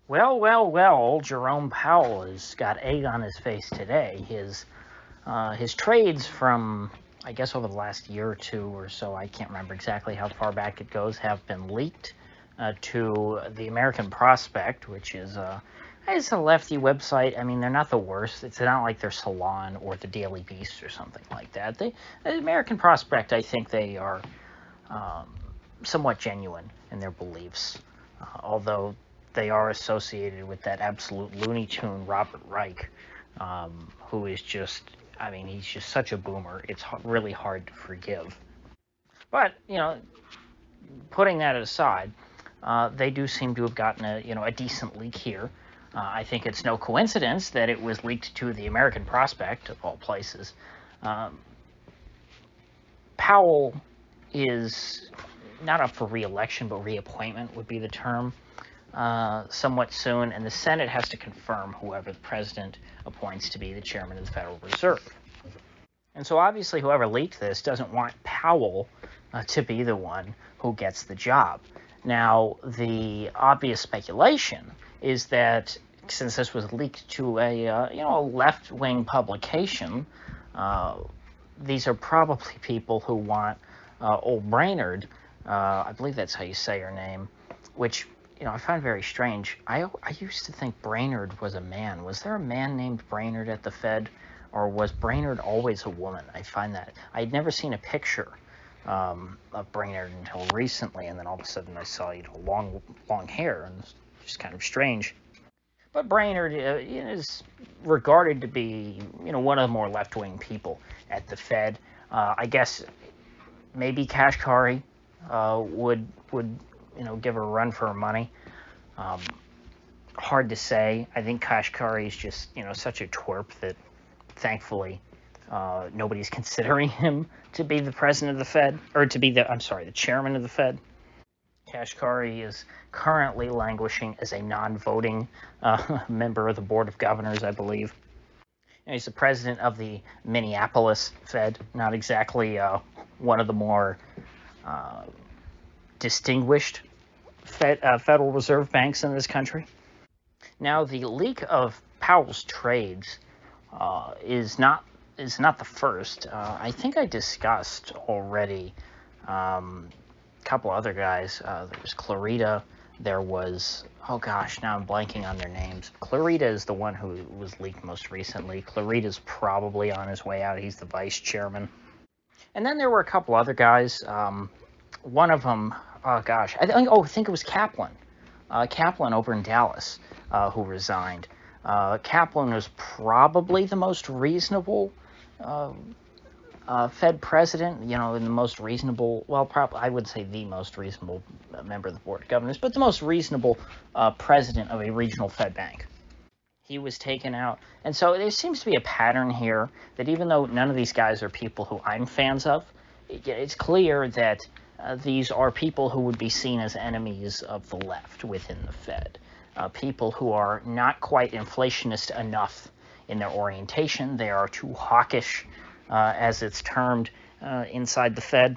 Well, old Jerome Powell has got egg on his face today. His trades from, I guess, over the last year or two or so, I can't remember exactly how far back it goes, have been leaked to the American Prospect, which is a lefty website. I mean, they're not the worst. It's not like they're Salon or the Daily Beast or something like that. The American Prospect, I think they are um, somewhat genuine in their beliefs, although they are associated with that absolute Looney Tune Robert Reich, who is just, I mean, he's just such a boomer. It's really hard to forgive. But, putting that aside, they do seem to have gotten a decent leak here. I think it's no coincidence that it was leaked to the American Prospect, of all places. Um, Powell is not up for re-election, but reappointment would be the term, somewhat soon, and the Senate has to confirm whoever the president appoints to be the chairman of the Federal Reserve. And so obviously whoever leaked this doesn't want Powell to be the one who gets the job. Now, the obvious speculation is that since this was leaked to a left-wing publication, these are probably people who want old Brainerd, I believe that's how you say her name, which I find very strange. I used to think Brainerd was a man. Was there a man named Brainerd at the Fed, or was Brainerd always a woman? I find that I'd never seen a picture of Brainerd until recently, and then all of a sudden I saw long hair, and it's just kind of strange. But Brainerd is regarded to be one of the more left-wing people at the Fed. I guess maybe Kashkari would give her a run for her money. Hard to say. I think Kashkari is just such a twerp that thankfully nobody's considering him to be the president of the Fed, or to be the chairman of the Fed. Kashkari is currently languishing as a non-voting member of the Board of Governors, I believe. He's the president of the Minneapolis Fed, not exactly one of the more distinguished Federal Reserve banks in this country. Now, the leak of Powell's trades is not the first. I think I discussed already a couple other guys. There was Clarita. There was, oh gosh, now I'm blanking on their names. Clarita is the one who was leaked most recently. Clarita's probably on his way out. He's the vice chairman. And then there were a couple other guys. One of them, oh gosh, I think it was Kaplan. Kaplan over in Dallas, who resigned. Kaplan was probably the most reasonable Fed president, in the most reasonable, well, probably I would say the most reasonable member of the Board of Governors, but the most reasonable president of a regional Fed bank. He was taken out. And so there seems to be a pattern here that even though none of these guys are people who I'm fans of, it's clear that these are people who would be seen as enemies of the left within the Fed. People who are not quite inflationist enough in their orientation. They are too hawkish, as it's termed inside the Fed.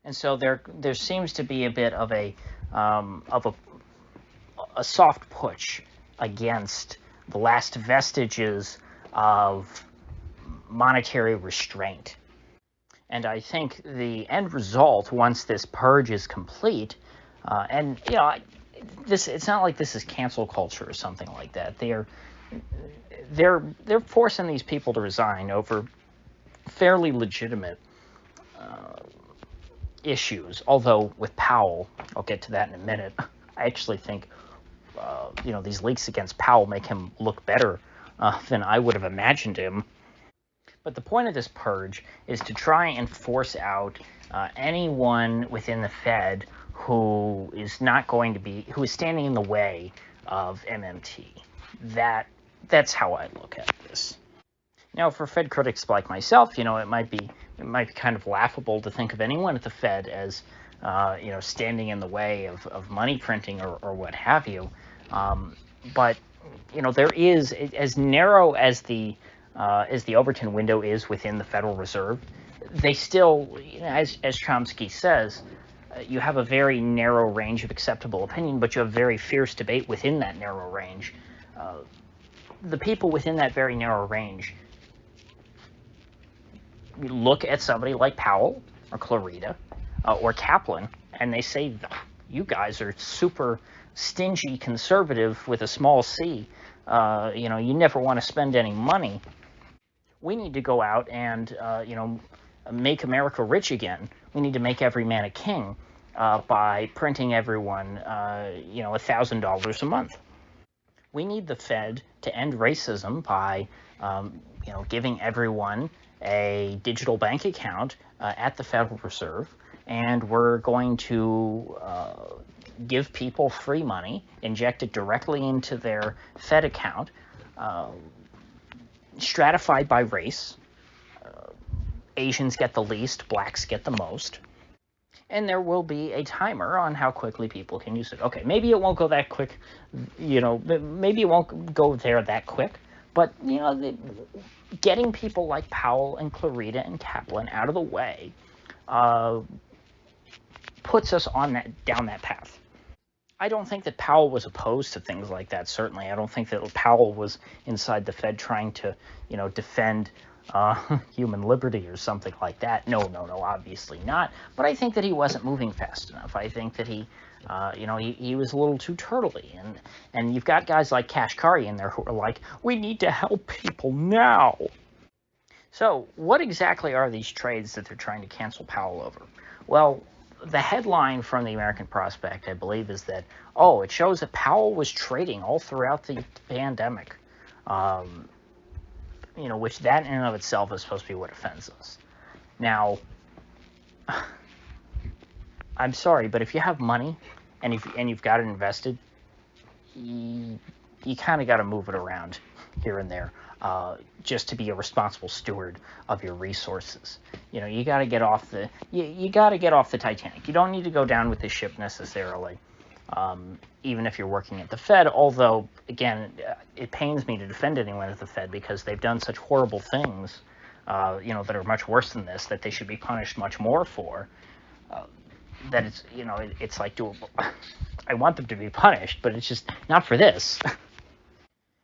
And so there seems to be a bit of a soft push against the last vestiges of monetary restraint. And I think the end result, once this purge is complete, it's not like this is cancel culture or something like that. They're forcing these people to resign over fairly legitimate issues. Although with Powell, I'll get to that in a minute. I actually think these leaks against Powell make him look better than I would have imagined him. But the point of this purge is to try and force out anyone within the Fed who is standing in the way of MMT. That's how I look at this. Now, for Fed critics like myself, it might be kind of laughable to think of anyone at the Fed as standing in the way of money printing or what have you. But there is, as narrow as the Overton window is within the Federal Reserve, they still, as Chomsky says, you have a very narrow range of acceptable opinion, but you have very fierce debate within that narrow range. The people within that very narrow range look at somebody like Powell or Clarita or Kaplan, and they say, you guys are super stingy conservative with a small c. You never want to spend any money. We need to go out and, make America rich again. We need to make every man a king by printing everyone, $1,000 a month. We need the Fed to end racism by, giving everyone a digital bank account at the Federal Reserve, and we're going to give people free money, inject it directly into their Fed account, stratified by race. Asians get the least, blacks get the most. And there will be a timer on how quickly people can use it. Okay, maybe it won't go that quick, maybe it won't go there that quick, but, getting people like Powell and Clarita and Kaplan out of the way puts us down that path. I don't think that Powell was opposed to things like that, certainly. I don't think that Powell was inside the Fed trying to, defend human liberty or something like that. No, obviously not. But I think that he wasn't moving fast enough. I think that he was a little too turtley. And you've got guys like Kashkari in there who are like, we need to help people now. So what exactly are these trades that they're trying to cancel Powell over? Well, the headline from the American Prospect, I believe, is that, it shows that Powell was trading all throughout the pandemic. Which that in and of itself is supposed to be what offends us. Now, I'm sorry, but if you have money and you've got it invested, you kind of got to move it around here and there, just to be a responsible steward of your resources. You got to get off the Titanic. You don't need to go down with the ship necessarily. Even if you're working at the Fed, although, again, it pains me to defend anyone at the Fed because they've done such horrible things, that are much worse than this, that they should be punished much more for, that it's like doable. I want them to be punished, but it's just not for this.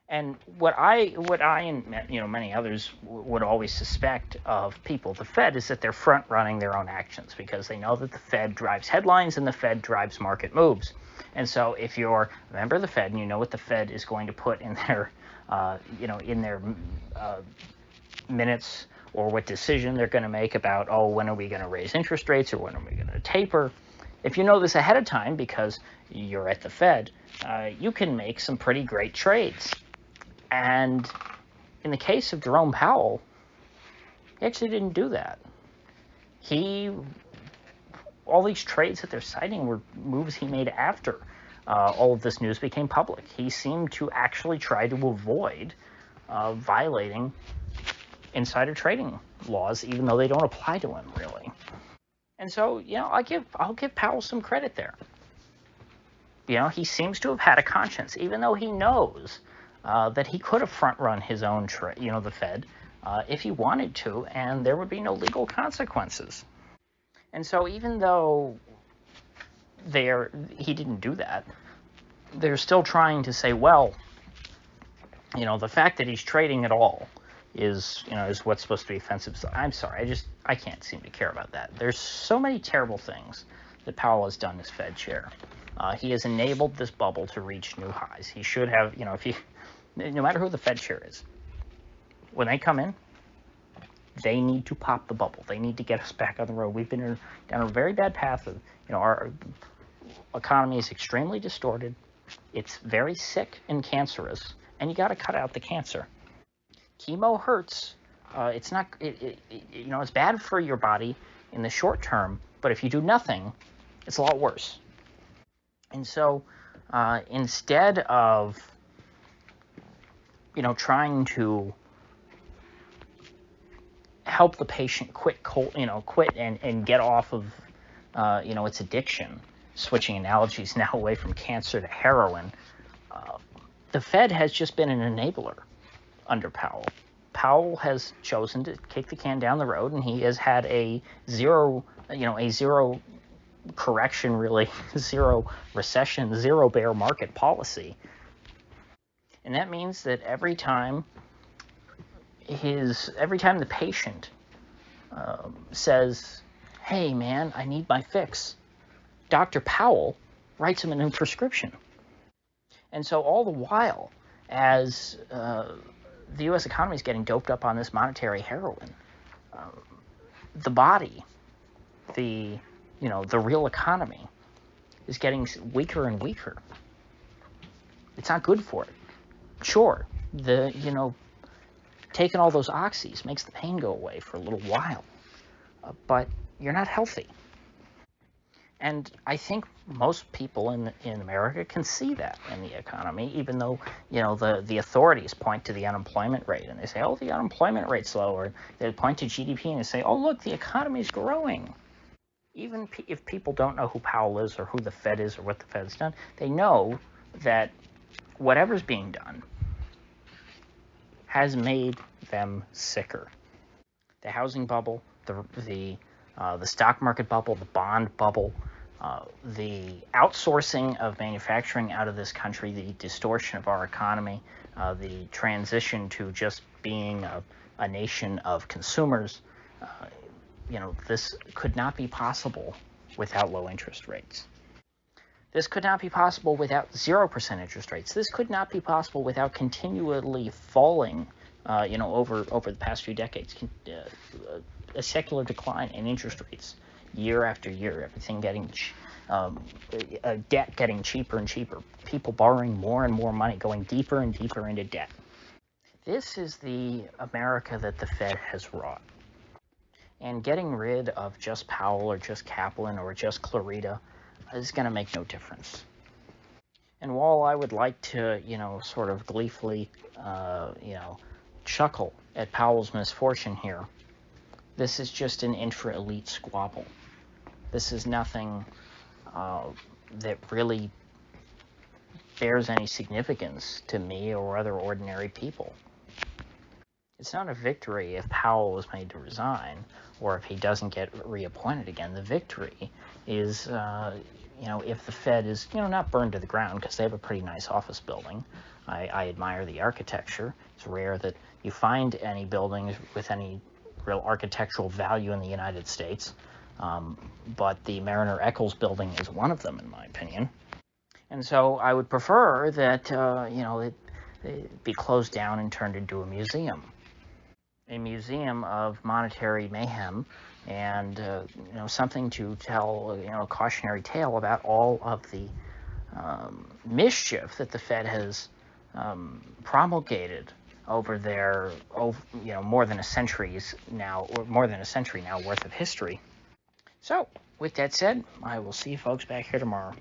And what I and many others would always suspect of people at the Fed is that they're front running their own actions because they know that the Fed drives headlines and the Fed drives market moves. And so if you're a member of the Fed and you know what the Fed is going to put in their minutes or what decision they're going to make about, when are we going to raise interest rates or when are we going to taper, if you know this ahead of time because you're at the Fed, you can make some pretty great trades. And in the case of Jerome Powell, he actually didn't do that. All these trades that they're citing were moves he made after all of this news became public. He seemed to actually try to avoid violating insider trading laws, even though they don't apply to him, really. And so, I'll give Powell some credit there. He seems to have had a conscience, even though he knows that he could have front-run his own, the Fed, if he wanted to, and there would be no legal consequences. And so even though he didn't do that, they're still trying to say, well, the fact that he's trading at all is what's supposed to be offensive. So I'm sorry, I can't seem to care about that. There's so many terrible things that Powell has done as Fed chair. He has enabled this bubble to reach new highs. He should have, no matter who the Fed chair is, when they come in, they need to pop the bubble. They need to get us back on the road. We've been down a very bad path of, our economy is extremely distorted. It's very sick and cancerous, and you got to cut out the cancer. Chemo hurts. It's not, it's bad for your body in the short term, but if you do nothing, it's a lot worse. And so, instead of, trying to help the patient quit and get off of, its addiction, switching analogies now away from cancer to heroin, the Fed has just been an enabler under Powell. Powell has chosen to kick the can down the road, and he has had a zero correction, really, zero recession, zero bear market policy. And that means that every time the patient says, "Hey, man, I need my fix," Dr. Powell writes him a new prescription. And so all the while, as the U.S. economy is getting doped up on this monetary heroin, the body, the real economy, is getting weaker and weaker. It's not good for it. Sure, taking all those oxys makes the pain go away for a little while, but you're not healthy. And I think most people in America can see that in the economy, even though the authorities point to the unemployment rate and they say, "Oh, the unemployment rate's low," or they point to GDP and they say, "Oh, look, the economy's growing." Even if people don't know who Powell is or who the Fed is or what the Fed's done, they know that whatever's being done has made them sicker. The housing bubble, the stock market bubble, the bond bubble, the outsourcing of manufacturing out of this country, the distortion of our economy, the transition to just being a nation of consumers. This could not be possible without low interest rates. This could not be possible without 0% interest rates. This could not be possible without continually falling, over the past few decades, a secular decline in interest rates year after year. Everything getting debt getting cheaper and cheaper. People borrowing more and more money, going deeper and deeper into debt. This is the America that the Fed has wrought. And getting rid of just Powell or just Kaplan or just Clarita is going to make no difference. And while I would like to, sort of gleefully, chuckle at Powell's misfortune here, this is just an intra-elite squabble. This is nothing that really bears any significance to me or other ordinary people. It's not a victory if Powell was made to resign or if he doesn't get reappointed again. The victory is, if the Fed is, not burned to the ground, because they have a pretty nice office building. I admire the architecture. It's rare that you find any buildings with any real architectural value in the United States. But the Mariner Eccles building is one of them, in my opinion. And so I would prefer that, it be closed down and turned into a museum. A museum of monetary mayhem and, something to tell, a cautionary tale about all of the mischief that the Fed has promulgated over their, more than a century now worth of history. So, with that said, I will see you folks back here tomorrow.